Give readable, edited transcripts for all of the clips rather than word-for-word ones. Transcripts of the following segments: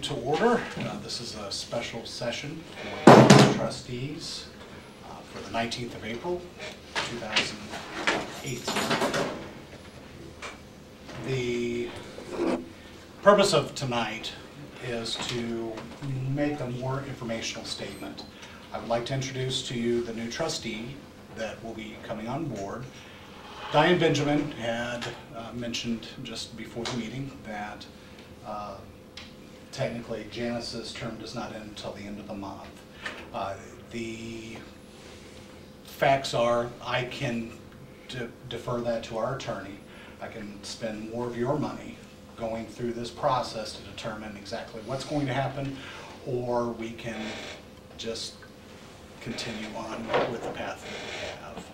to order. This is a special session for the trustees for the 19th of April, 2018. The purpose of tonight is to make a more informational statement. I would like to introduce to you the new trustee that will be coming on board. Diane Benjamin had mentioned just before the meeting that technically Janice's term does not end until the end of the month. The facts are I can defer that to our attorney. I can spend more of your money going through this process to determine exactly what's going to happen, or we can just continue on with the path that we have.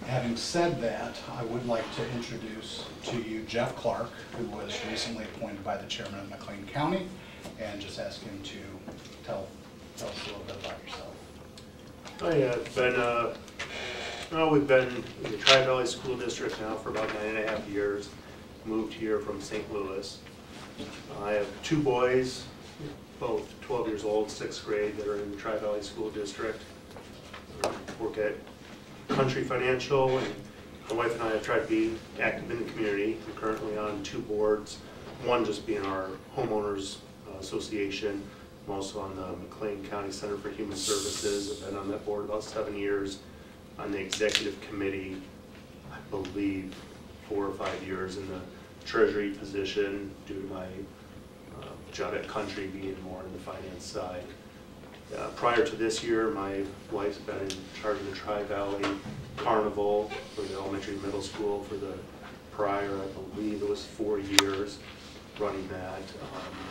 Having said that, I would like to introduce to you Jeff Clark, who was recently appointed by the chairman of McLean County, and just ask him to tell us a little bit about yourself. We've been in the Tri-Valley School District now for about 9.5 years. Moved here from St. Louis. I have two boys, both 12 years old, 6th grade, that are in the Tri-Valley School District. Work at Country Financial, and my wife and I have tried to be active in the community. I'm currently on 2 boards, one just being our homeowners association. I'm also on the McLean County Center for Human Services. I've been on that board about 7 years. On the executive committee, I believe 4 or 5 years in the treasury position due to my job at Country being more on the finance side. Prior to this year, my wife's been in charge of the Tri-Valley Carnival for the elementary and middle school for the prior, I believe it was 4 years running that.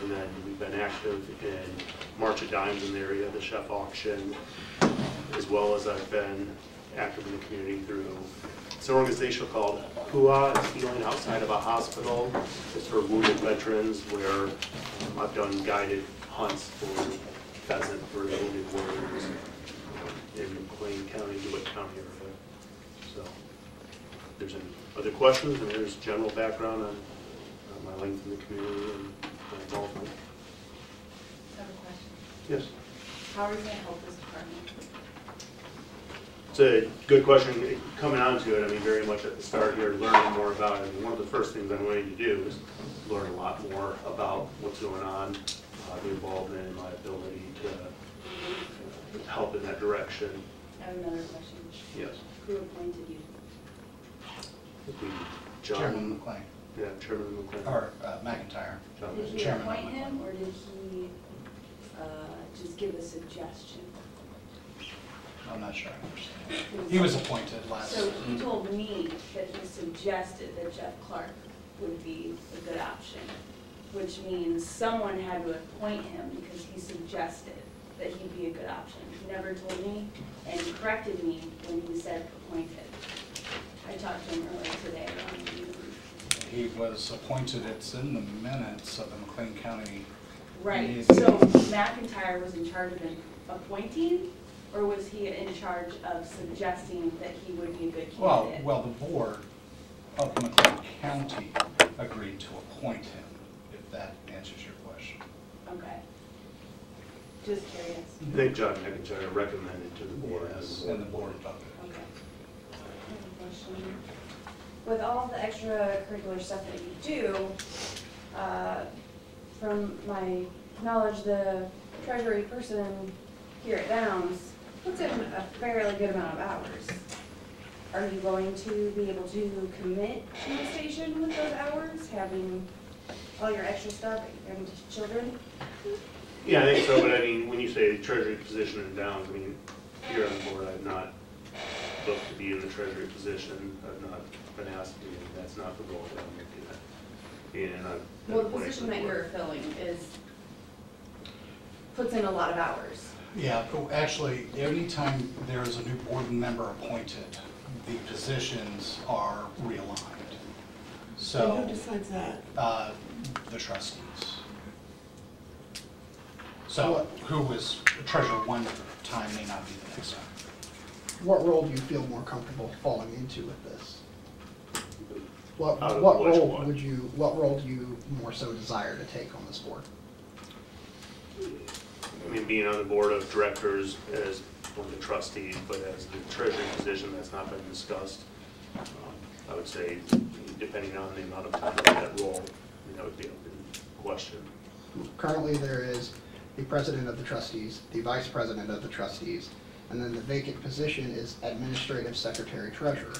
And then we've been active in March of Dimes in the area, the chef auction, as well as I've been active in the community through it's an organization called HUA. It's Healing Outside of a Hospital. It's for wounded veterans, where I've done guided hunts for pheasant for the wounded warriors in McLean County, DeWitt County area. So, if there's any other questions, and there's general background on my length in the community and my involvement. I have a question. Yes. How are you going to help this department? It's a good question. Coming on to it, I mean, very much at the start here, learning more about it. I mean, one of the first things I'm wanting to do is learn a lot more about what's going on, the involvement, and my ability to help in that direction. I have another question. Yes. Who appointed you? Chairman McLean. Yeah, Chairman McLean. Or McIntyre. Did you Chairman appoint McLean. him, or did he just give a suggestion? I'm not sure I understand. He was appointed last. So he told me that he suggested that Jeff Clark would be a good option, which means someone had to appoint him because he suggested that he'd be a good option. He never told me, and he corrected me when he said appointed. I talked to him earlier today on the meeting. He was appointed, it's in the minutes of the McLean County. Right, meeting. so McIntyre was in charge of appointing, or was he in charge of suggesting that he would be a good candidate? Well, the board of McLean County agreed to appoint him, if that answers your question. Okay. Just curious. I think John McIntyre recommended to the board. Yes, and the board voted. Okay. I have a question. With all the extracurricular stuff that you do, from my knowledge, the treasury person here at Downs puts in a fairly good amount of hours. Are you going to be able to commit to the station with those hours, having all your extra stuff and children? Yeah, I think so, but I mean, when you say treasury position in Downs, I mean, here on the board, I've not looked to be in the treasury position. I've not been asked to be, that's not the role that I'm looking at. And Well, the position that you're filling puts in a lot of hours. Yeah, actually, anytime there is a new board member appointed, the positions are realigned. So, And who decides that? The trustees. So, who was treasurer one time may not be the next time. What role do you feel more comfortable falling into with this? What Out of what which role one? would you what role do you more so desire to take on this board? I mean, being on the board of directors as one of the trustees, but as the treasury position, that's not been discussed. I would say, depending on the amount of time of that role, that would be open question. Currently, there is the president of the trustees, the vice president of the trustees, and then the vacant position is administrative secretary treasurer.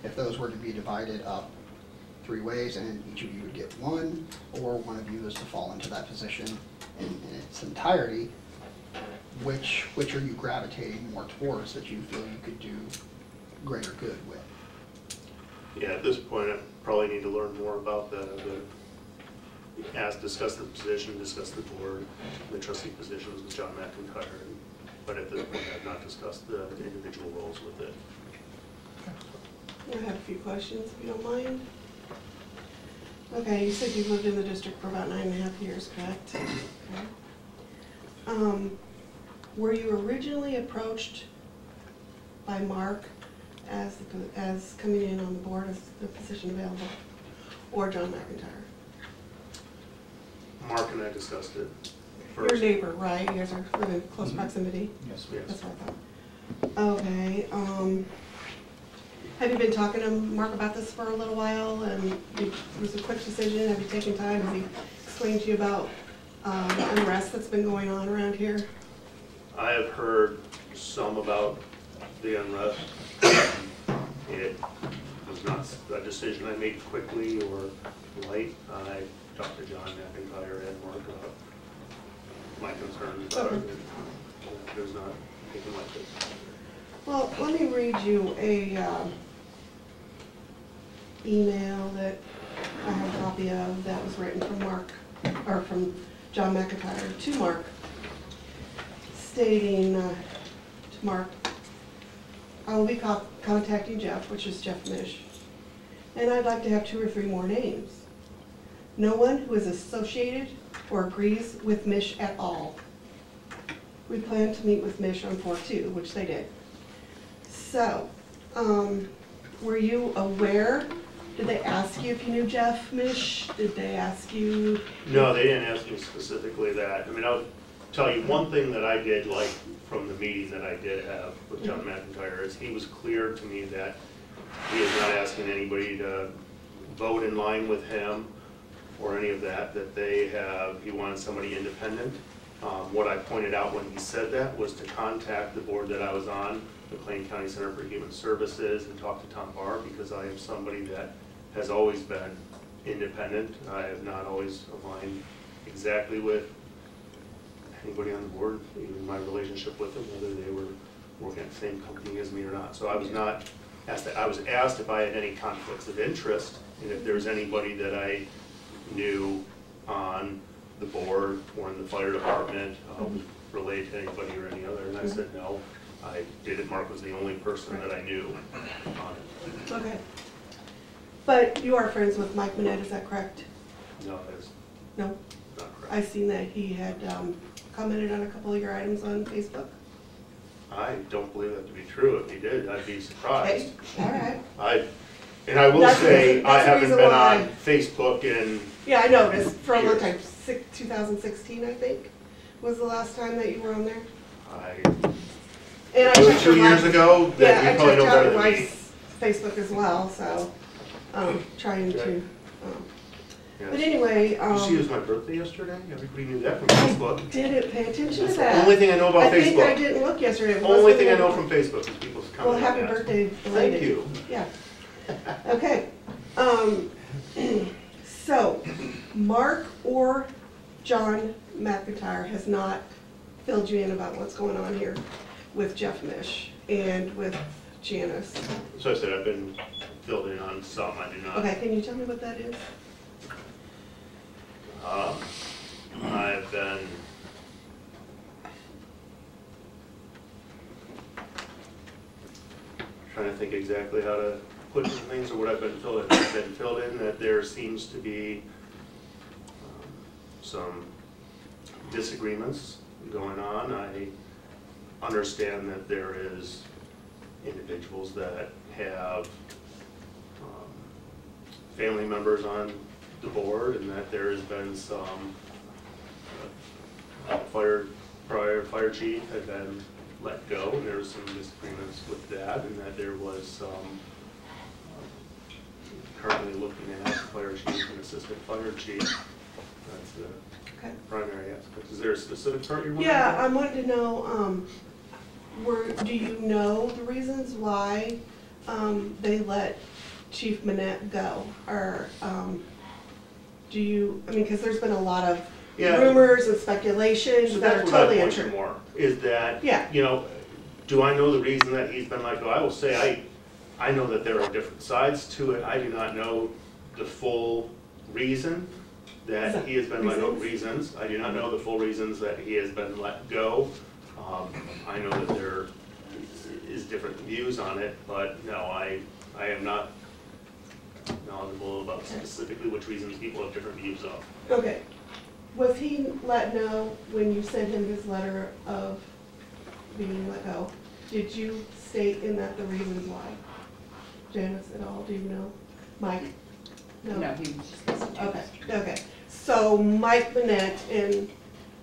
If those were to be divided up 3 ways and each of you would get one, or one of you is to fall into that position in its entirety, which are you gravitating more towards that you feel you could do greater good with? Yeah, at this point, I probably need to learn more about discuss the position, discuss the board, the trustee positions with John McIntyre, but at this point, I've not discussed the individual roles with it. I have a few questions, if you don't mind. Okay, you said you've lived in the district for about 9.5 years, correct? Okay. Were you originally approached by Mark as coming in on the board as the position available, or John McIntyre? Mark and I discussed it Your first. neighbor, right? You guys are within close proximity? Yes, Yes. That's what I thought. Okay, have you been talking to Mark about this for a little while, and it was a quick decision? Have you taken time? Has he explained to you about the unrest that's been going on around here? I have heard some about the unrest. It was not a decision I made quickly or light. I talked to John McIntyre and Mark about my concerns about it. It was not taken lightly. Well, let me read you a email that I have a copy of that was written from Mark, or from John McIntyre to Mark, stating to Mark, I will be contacting Jeff, which is Jeff Mish, and I'd like to have 2 or 3 more names. No one who is associated or agrees with Mish at all. We plan to meet with Mish on 4/2, which they did. So, were you aware? Did they ask you if you knew Jeff Mish? Did they ask you? No, they didn't ask me specifically that. I mean, I'll tell you one thing that I did like from the meeting that I did have with John McIntyre is he was clear to me that he is not asking anybody to vote in line with him or any of that, that he wanted somebody independent. What I pointed out when he said that was to contact the board that I was on, the McLean County Center for Human Services, and talk to Tom Barr, because I am somebody that has always been independent. I have not always aligned exactly with anybody on the board, even my relationship with them, whether they were working at the same company as me or not. So I was not asked that. I was asked if I had any conflicts of interest, and if there's anybody that I knew on the board or in the fire department related to anybody or any other, and I said no. I did it. Mark was the only person that I knew on it. Okay. But you are friends with Mike Manette, is that correct? No, that's No? not correct. I seen that he had commented on a couple of your items on Facebook. I don't believe that to be true. If he did, I'd be surprised. Okay, all right. I will That's say, the I reason haven't been why. on Facebook in, Yeah, I noticed, for a long Years. time, 2016, I think, was the last time that you were on there. And I it was checked your 2 years wife- ago, Yeah, that I you probably checked know out better your than me. wife's Facebook as well, so, trying to, Okay. but Yes. anyway, Did you see it was my birthday yesterday? Everybody knew that from Facebook. didn't pay attention to That's that. the only thing I know about I think I Facebook. didn't look yesterday. It Only wasn't thing I in- know from Facebook is people's comments. Well, happy on that. birthday belated. Thank you. Yeah. Okay. So, Mark or John McIntyre has not filled you in about what's going on here with Jeff Mish and with Janice. So I said I've been filled in on some, I do not. Okay, can you tell me what that is? I've been trying to think exactly how to put these things or what I've been filled in. I've been filled in that there seems to be some disagreements going on. I understand that there is individuals that have family members on the board, and that there has been some prior fire chief had been let go, and there was some disagreements with that, and that there was some currently looking at fire chief and assistant fire chief. That's the Okay. primary aspect. Is there a specific part you're wanting? Yeah, I wanted to know, do you know the reasons why, they let Chief Manette go? Or, do you, I mean, because there's been a lot of Yeah. rumors and speculations So that are that's what totally I point to untrue. more, is that, Yeah. you know, do I know the reason that he's been let go? I will say, I know that there are different sides to it. I do not know the full reason that he has been let go. Reasons. I do not know the full reasons that he has been let go. I know that there is different views on it, but no, I am not knowledgeable about specifically which reasons people have different views of. Okay. Was he let know when you sent him his letter of being let go? Did you state in that the reasons why? Janice at all, do you know? Mike? No, he was just listening to Okay, us. okay. So Mike Manette and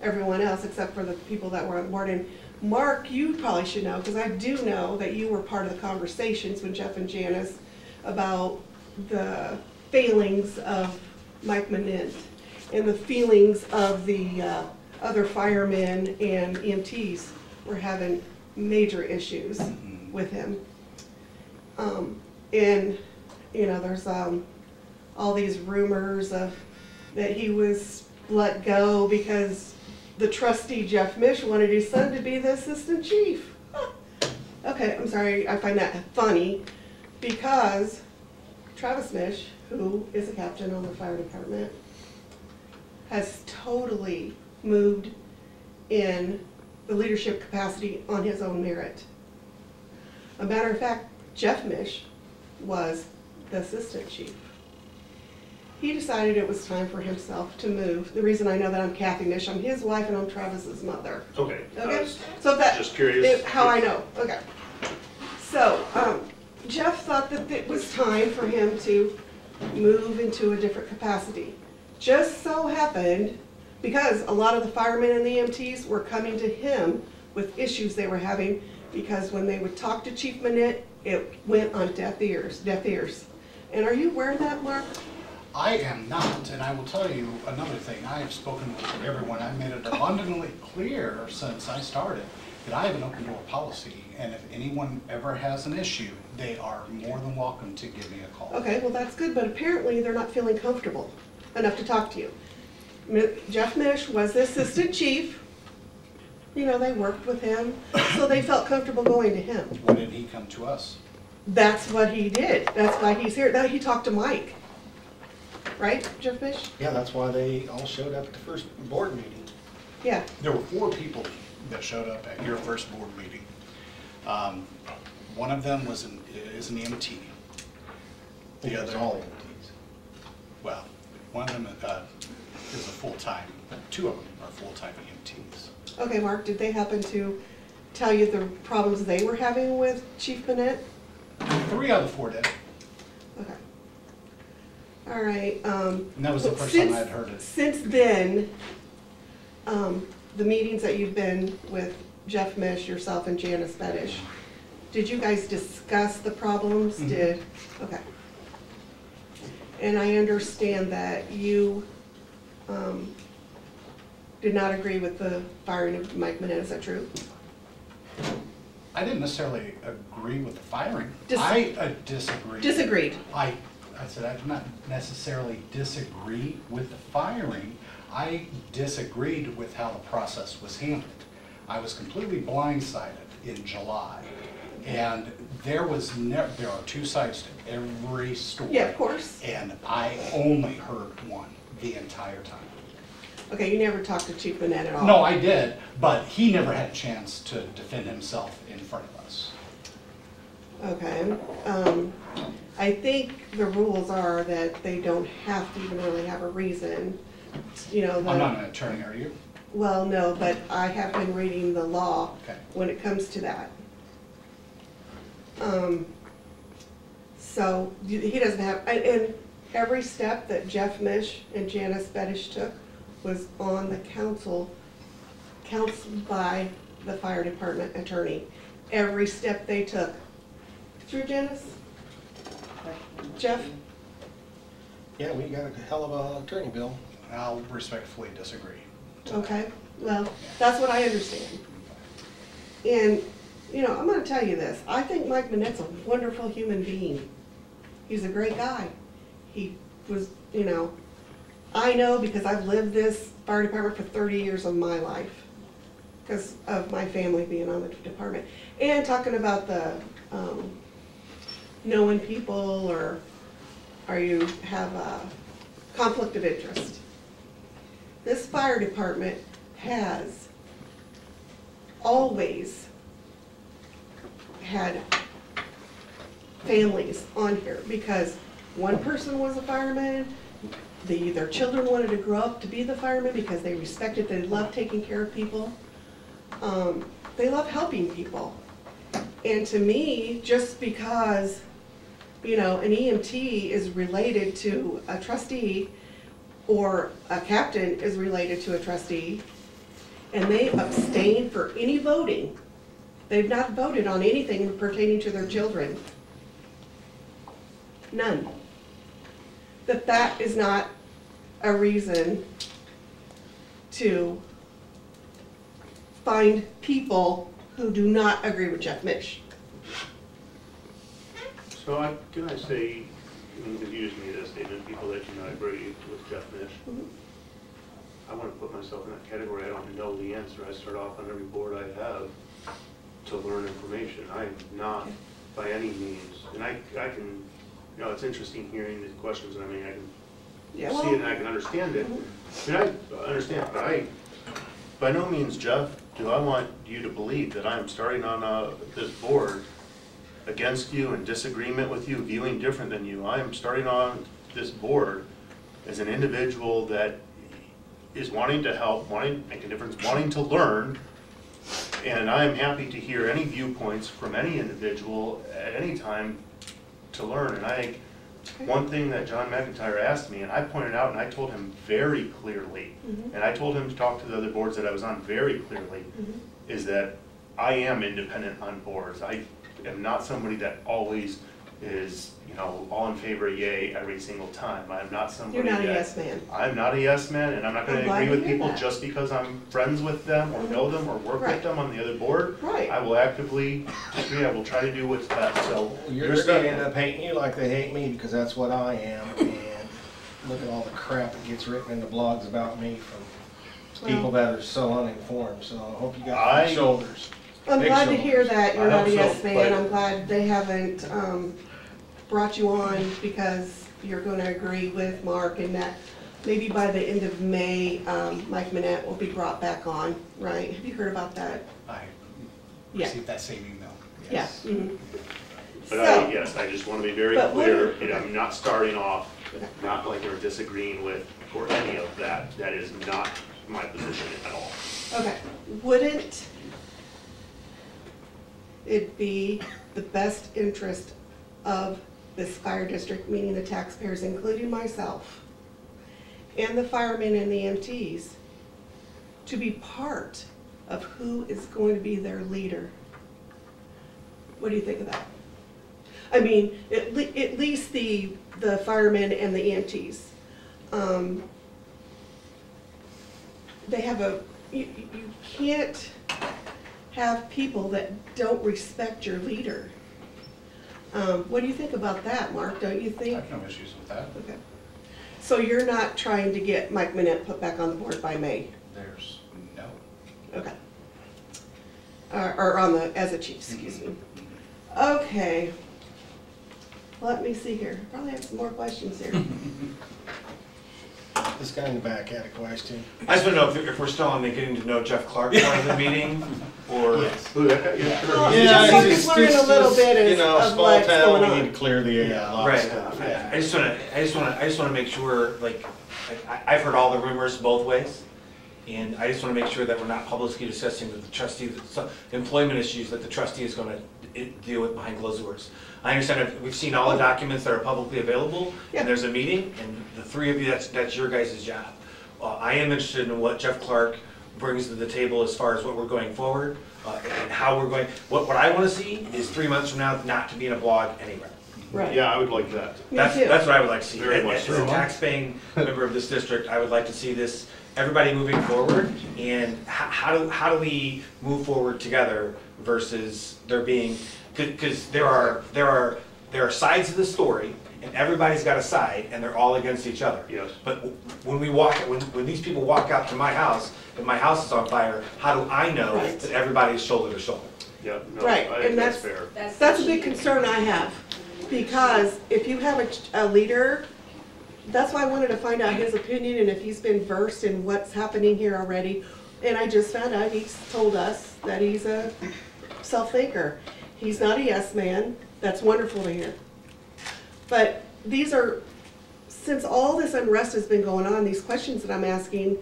everyone else, except for the people that were on board, and Mark, you probably should know, because I do know that you were part of the conversations with Jeff and Janice about the failings of Mike Manette and the feelings of the other firemen and EMTs were having major issues with him. And, you know, there's all these rumors of that he was let go because the trustee Jeff Mish wanted his son to be the assistant chief. Huh. Okay, I'm sorry, I find that funny because Travis Mish, who is a captain on the fire department, has totally moved in the leadership capacity on his own merit. A matter of fact, Jeff Mish was the assistant chief. He decided it was time for himself to move. The reason I know that I'm Kathy Mish, I'm his wife and I'm Travis's mother. Okay. I Okay, was so that, just curious. how I know, okay. So, Jeff thought that it was time for him to move into a different capacity. Just so happened, because a lot of the firemen and the EMTs were coming to him with issues they were having, because when they would talk to Chief Manette, it went on deaf ears. And are you aware of that, Mark? I am not, and I will tell you another thing. I have spoken with everyone. I've made it abundantly clear since I started that I have an open door policy, and if anyone ever has an issue, they are more than welcome to give me a call. Okay, well, that's good, but apparently they're not feeling comfortable enough to talk to you. Jeff Mish was the assistant chief. You know, they worked with him, so they felt comfortable going to him. Why didn't he come to us? That's what he did. That's why he's here. Now, he talked to Mike. Right, Jeff Mish? Yeah, that's why they all showed up at the first board meeting. Yeah. There were 4 people that showed up at your first board meeting. One of them is an EMT. The It was other, all EMTs. well, one of them is a full-time, 2 of them are full-time EMTs. Okay, Mark, did they happen to tell you the problems they were having with Chief Manette? 3 out of the 4 did, Okay. All right. and that was the first time I had heard it. Since then, the meetings that you've been with Jeff Mish, yourself, and Janice Fetish, did you guys discuss the problems? Mhm. Okay. And I understand that you did not agree with the firing of Mike Manette, is that true? I didn't necessarily agree with the firing. Dis- I disagreed. Disagreed. I said I do not necessarily disagree with the firing. I disagreed with how the process was handled. I was completely blindsided in July. And there are 2 sides to every story. Yeah, of course. And I only heard one the entire time. Okay, you never talked to Chief Manette at all? No, I did, but he never had a chance to defend himself in front of us. Okay, I think the rules are that they don't have to even really have a reason, you know. I'm not an attorney, are you? Well, no, but I have been reading the law Okay. when it comes to that. So he doesn't have, and every step that Jeff Mish and Janice Fetish took was on the council counseled by the fire department attorney, every step they took. True, Janice? Jeff? Yeah, we got a hell of a attorney, Bill. I'll respectfully disagree. Okay, well, that's what I understand. And, you know, I'm gonna tell you this, I think Mike Manette's a wonderful human being. He's a great guy. He was, you know, I know because I've lived this fire department for 30 years of my life, because of my family being on the department. And talking about the, knowing people, or you have a conflict of interest. This fire department has always had families on here because one person was a fireman, their children wanted to grow up to be the fireman because they respected, they love taking care of people. They love helping people. And to me, just because, you know, an EMT is related to a trustee or a captain is related to a trustee, and they abstain for any voting, they've not voted on anything pertaining to their children. None. That is not a reason to find people who do not agree with Jeff Mish. So can I say, because you just made that statement, people that do not agree with Jeff Mish. I want to put myself in that category. I don't know the answer. I start off on every board I have to learn information. I'm not by any means, and I can, you know, it's interesting hearing the questions, and I mean, I can see it and I can understand it. I mean, I understand, but by no means, Jeff, do I want you to believe that I'm starting on this board against you, in disagreement with you, viewing different than you. I am starting on this board as an individual that is wanting to help, wanting to make a difference, wanting to learn, and I am happy to hear any viewpoints from any individual at any time to learn. And I think one thing that John McIntyre asked me, and I pointed out, and I told him very clearly, and I told him to talk to the other boards that I was on very clearly, is that I am independent on boards. I am not somebody that always is, you know, all in favor of yay every single time. I'm not somebody You're not a that, yes man. I'm not a yes man, and I'm not going I'm to glad agree to with hear people that. just because I'm friends with them or know them or work Right. with them on the other board. Right. I will actively disagree. I will try to do what's best. So They're going to end up hating you like they hate me because that's what I am. And look at all the crap that gets written in the blogs about me from people that are so uninformed. So I hope you got big shoulders. I'm Big glad to shoulders. hear that you're I not hope a so, yes man. but- I'm glad they haven't brought you on because you're going to agree with Mark, and that maybe by the end of May, Mike Manette will be brought back on, right? Have you heard about that? I Yeah. received that same email. Yeah. Yes. But So- yes, I just want to be very But what- clear, you know, I'm not starting off, not like we're disagreeing with or any of that. That is not my position at all. Okay, wouldn't it be the best interest of this fire district, meaning the taxpayers, including myself, and the firemen and the EMTs, to be part of who is going to be their leader? What do you think of that? I mean, at least the firemen and the EMTs. They have you can't have people that don't respect your leader. What do you think about that, Mark? Don't you I think? have no issues with that. Okay. So you're not trying to get Mike Manette put back on the board by May? There's no. Okay. Or on the, as a chief, excuse me. Okay. Let me see here. Probably have some more questions here. This guy in the back had a question. I just want to know if we're still on the getting to know Jeff Clark part of the meeting, or Yes. Ooh, yeah, sure. Well, Yeah, just it's learn a little bit you know, of small what's town, going we on. need to clear the air. a lot of right? stuff, yeah. I just want to make sure, like, I've heard all the rumors both ways, and I just want to make sure that we're not publicly discussing that the trustee, some employment issues that the trustee is going to deal with behind closed doors. I understand that we've seen all the documents that are publicly available, Yeah. and there's a meeting, and the three of you, that's your guys' job. I am interested in what Jeff Clark brings to the table as far as what we're going forward, and how we're going. What I want to see is 3 months from now not to be in a blog anywhere. Right. Yeah, I would like that. Me That's too. what I would like to see. Very And much as a so. tax-paying member of this district, I would like to see this, everybody moving forward, and how do we move forward together versus there being, because there are sides of the story, and everybody's got a side, and they're all against each other. Yes. But when these people walk out to my house, and my house is on fire, how do I know Right. that everybody is shoulder to shoulder? Yeah, no, Right, I think and that's that's- fair. That's a big concern I have, because if you have a leader, that's why I wanted to find out his opinion and if he's been versed in what's happening here already. And I just found out, he's told us that he's a self-thinker. He's not a yes man. That's wonderful to hear. But these are, since all this unrest has been going on, these questions that I'm asking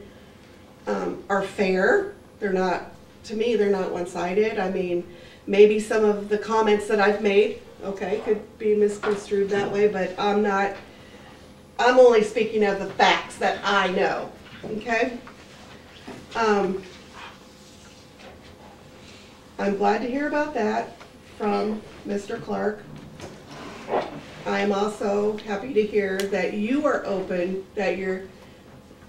are fair. They're not, to me, they're not one-sided. I mean, maybe some of the comments that I've made, okay, could be misconstrued that way, but I'm only speaking of the facts that I know, okay? I'm glad to hear about that from Mr. Clark. I'm also happy to hear that you are open, that you're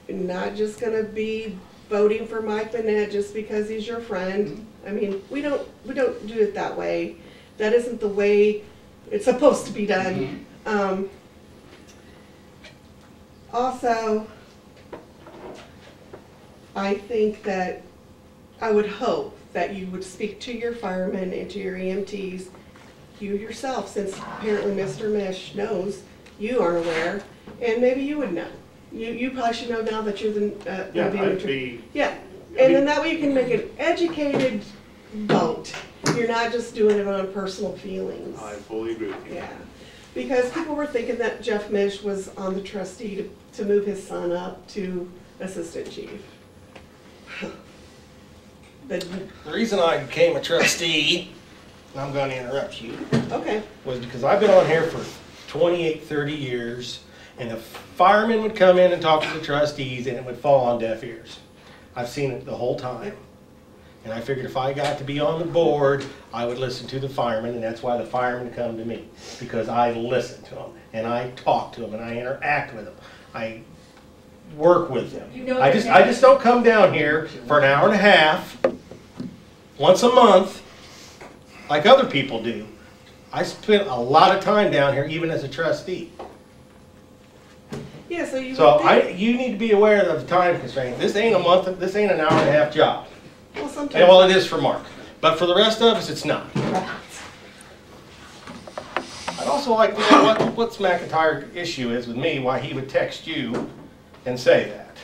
not just gonna be voting for Mike Bennett just because he's your friend. I mean, we don't do it that way. That isn't the way it's supposed to be done. Also, I think that, I would hope that you would speak to your firemen and to your EMTs, you yourself, since apparently Mr. Mish knows, you aren't aware, and maybe you would know. You probably should know now that you're the, Yeah, gonna I'd be, yeah, and then that way you can make an educated vote. You're not just doing it on personal feelings. I fully agree with you. Yeah, because people were thinking that Jeff Mish was on the trustee to move his son up to assistant chief. But, The reason I became a trustee, and I'm going to interrupt you, okay, was because I've been on here for 28, 30 years, and the firemen would come in and talk to the trustees, and it would fall on deaf ears. I've seen it the whole time. And I figured if I got to be on the board, I would listen to the firemen, and that's why the firemen come to me, because I listen to them, and I talk to them, and I interact with them. I work with them. You know I just don't come down here for an hour and a half, once a month, like other people do. I spent a lot of time down here, even as a trustee. yeah, so you So would think, you need to be aware of the time constraint. This ain't a month, this ain't an hour and a half job. well, And sometimes. well, it is for Mark, but for the rest of us, it's not. I'd also like to know what's McIntyre's issue is with me, why he would text you and say that.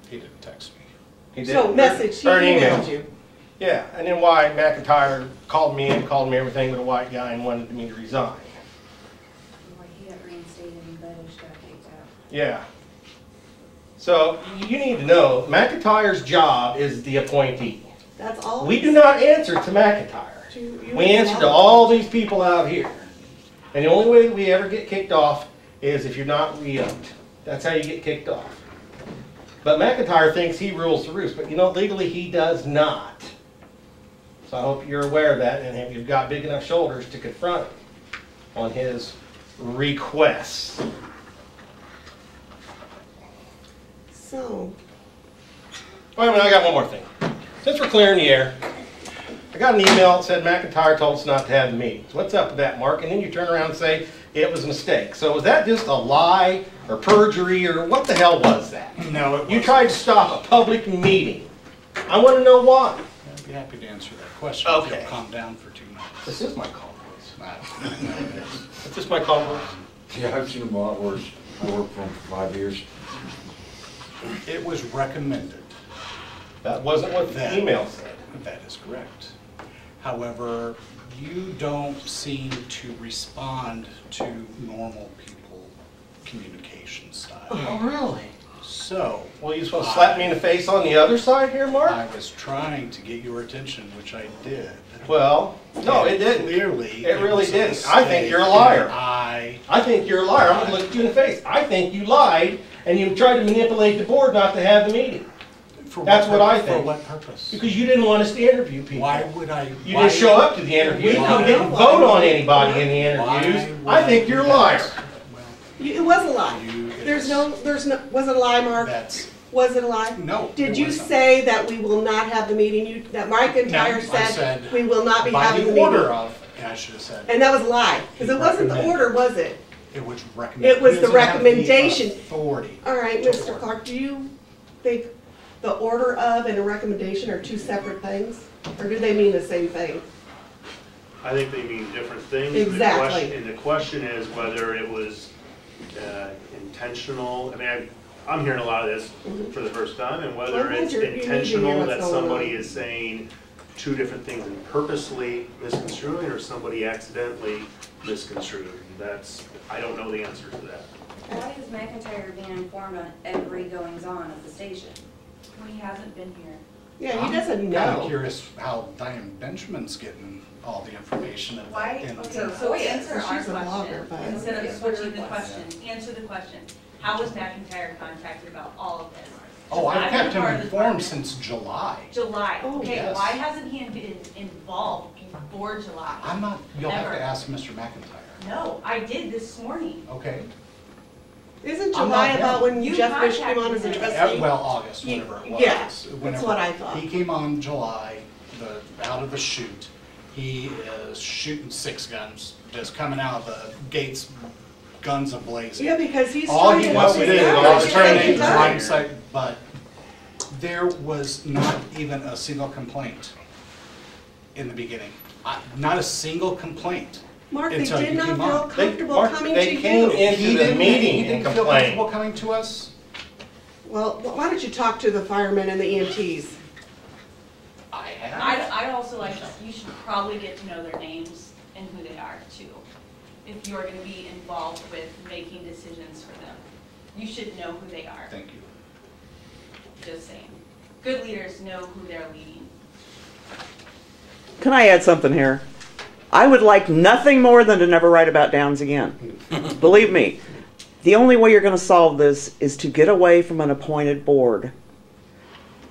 He didn't text me. He So didn't. message, he Or an email. emailed you. Yeah, and then why McIntyre called me everything but a white guy and wanted me to resign. Like he got reinstated and Beto got kicked out. Yeah. So you need to know, McIntyre's job is the appointee. That's all. We do not answer to McIntyre. We answer to all these people out here. And the only way that we ever get kicked off is if you're not re-upped. That's how you get kicked off. But McIntyre thinks he rules the roost, but you know, legally he does not. So I hope you're aware of that, and if you've got big enough shoulders to confront him on his requests. So, Wait a minute, I got one more thing. Since we're clearing the air, I got an email that said McIntyre told us not to have the meetings. What's up with that, Mark? And then you turn around and say it was a mistake. So was that just a lie or perjury or what the hell was that? No, it You wasn't. tried to stop a public meeting. I want to know why. I'd be happy to answer that question if Okay. you'll calm down for 2 minutes. This is my call voice. No, Is this my call voice? Yeah, I've seen them a lot worse. I worked for them for 5 years. it was recommended. That wasn't what the email said. That is correct. However, you don't seem to respond to normal people communication style. Oh, really? So, Well, you supposed to slap me in the face on the other side here, Mark? I was trying to get your attention, which I did. Well, no, it didn't. Clearly. It really was a didn't. I think mistake, you're a liar. and I think you're a liar. I'm gonna look you in the face. I think you lied and you tried to manipulate the board not to have the meeting. For That's what I For think. what purpose? Because you didn't want us to interview people. Why would I? You why- didn't show up to the interview. You Why? didn't vote on anybody in the why interviews. would I think you're a do liar. that? Well, It was a lie. You- There's no, was it a lie, Mark? That's, Was it a lie? no. Did it you wasn't. say that we will not have the meeting, that Mike No, Entire I said said we will not be by having the the order meeting? of, and I should have said, And that was a lie, because it wasn't the Recommend. order, was it? it was recommended. It was He the doesn't have the recommendation. Authority. All right, to Mr. order. Clark, do you think the order of and a recommendation are two separate things? Or do they mean the same thing? I think they mean different things. Exactly. And the question is whether it was intentional. I mean, I'm hearing a lot of this for the first time, and whether Well, it's you need to hear intentional what's that going somebody on. is saying two different things and purposely misconstruing, or somebody accidentally misconstrued. I don't know the answer to that. Why is McIntyre being informed on every goings-on of the station? He hasn't been here. Yeah, he doesn't I'm kind of know. curious how Diane Benjamin's getting all the information. Why, and- okay, so answer our She's a blogger, question, but- instead of switching the question, answer the question. How was McIntyre contacted about all of this? Oh, I've I've kept been him part of the informed department. since July. July, Oh, okay, yes. why hasn't he been involved before July? I'm not, you'll have Never. to ask Mr. McIntyre. No, I did this morning. Okay? Isn't I'm July not about him. when You Jeff Fish came on as a contacted him. trustee? Well, August, Ye- whenever it was. yeah, that's Whenever what I thought. He came on July, out of the chute. He is shooting six guns, just coming out of the gates, guns ablazing. Yeah, because he's All trying he to wants help to his do is family all at the the training, same time. hindsight, but there was not even a single complaint in the beginning. Not a single complaint. Mark, they until did you not came feel on. comfortable Mark, coming they to came you. in- Into the meeting He and didn't feel complained. comfortable coming to us? Well, why don't you talk to the firemen and the EMTs? I have. I'd also like, you should probably get to know their names and who they are too. If you're gonna be involved with making decisions for them. You should know who they are, Thank you. just saying. Good leaders know who they're leading. Can I add something here? I would like nothing more than to never write about Downs again. Believe me, the only way you're going to solve this is to get away from an appointed board.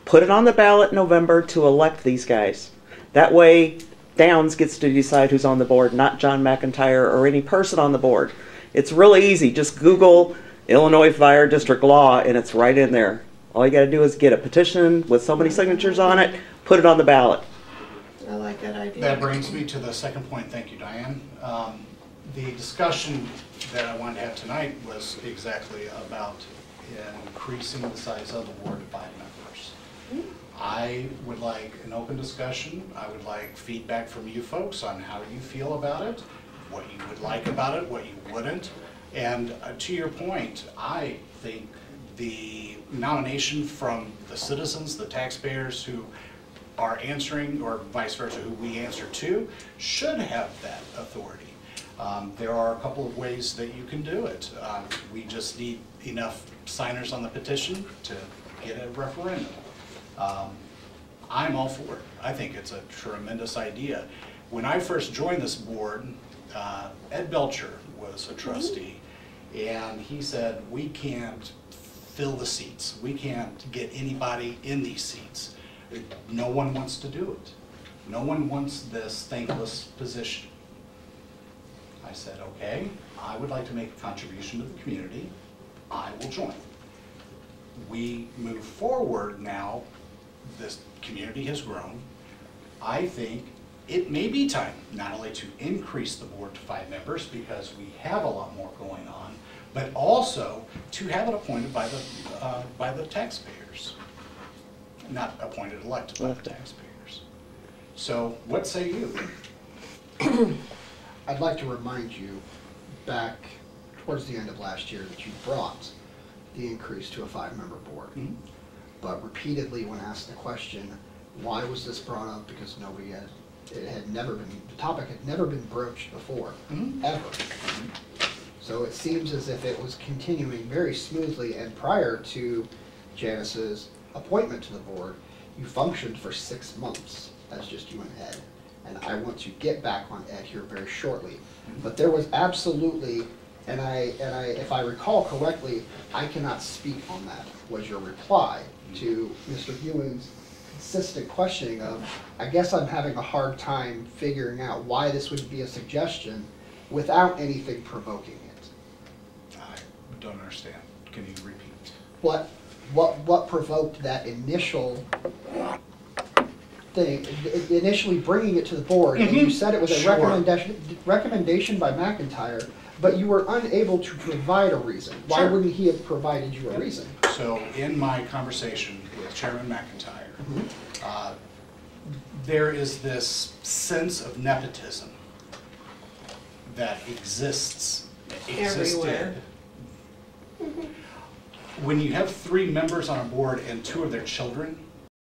Put it on the ballot in November to elect these guys. That way, Downs gets to decide who's on the board, not John McIntyre or any person on the board. It's really easy. Just Google Illinois Fire District Law and it's right in there. All you got to do is get a petition with so many signatures on it, put it on the ballot. I like that idea. That brings me to the second point. Thank you, Diane. The discussion that I wanted to have tonight was exactly about increasing the size of the board to 5 members. I would like an open discussion. I would like feedback from you folks on how you feel about it, what you would like about it, what you wouldn't. And to your point, I think the nomination from the citizens, the taxpayers who are answering, or vice versa, who we answer to, should have that authority. There are a couple of ways that you can do it. We just need enough signers on the petition to get a referendum. I'm all for it. I think it's a tremendous idea. When I first joined this board, Ed Belcher was a trustee, and he said, we can't fill the seats. We can't get anybody in these seats. No one wants to do it. No one wants this thankless position. I said, okay, I would like to make a contribution to the community. I will join. We move forward now. This community has grown. I think it may be time not only to increase the board to 5 members because we have a lot more going on, but also to have it appointed by the taxpayers. Not appointed, elected by the taxpayers. So what say you? I'd like to remind you, back towards the end of last year, that you brought the increase to a 5-member board. Mhm. But repeatedly, when asked the question, why was this brought up? Because the topic had never been broached before, Mhm. ever. So it seems as if it was continuing very smoothly, and prior to Janice's appointment to the board, you functioned for 6 months as just you and Ed. And I want to get back on Ed here very shortly. But there was absolutely And if I recall correctly, I cannot speak on that, was your reply to Mr. Ewing's consistent questioning of, I guess I'm having a hard time figuring out why this would be a suggestion without anything provoking it. I don't understand. Can you repeat? What provoked that initial thing, initially bringing it to the board, and you said it was a Sure. recommendation by McIntyre, but you were unable to provide a reason. Why Sure. wouldn't he have provided you a reason? So in my conversation with Chairman McIntyre, there is this sense of nepotism that existed. Everywhere. When you have 3 members on a board and 2 of their children,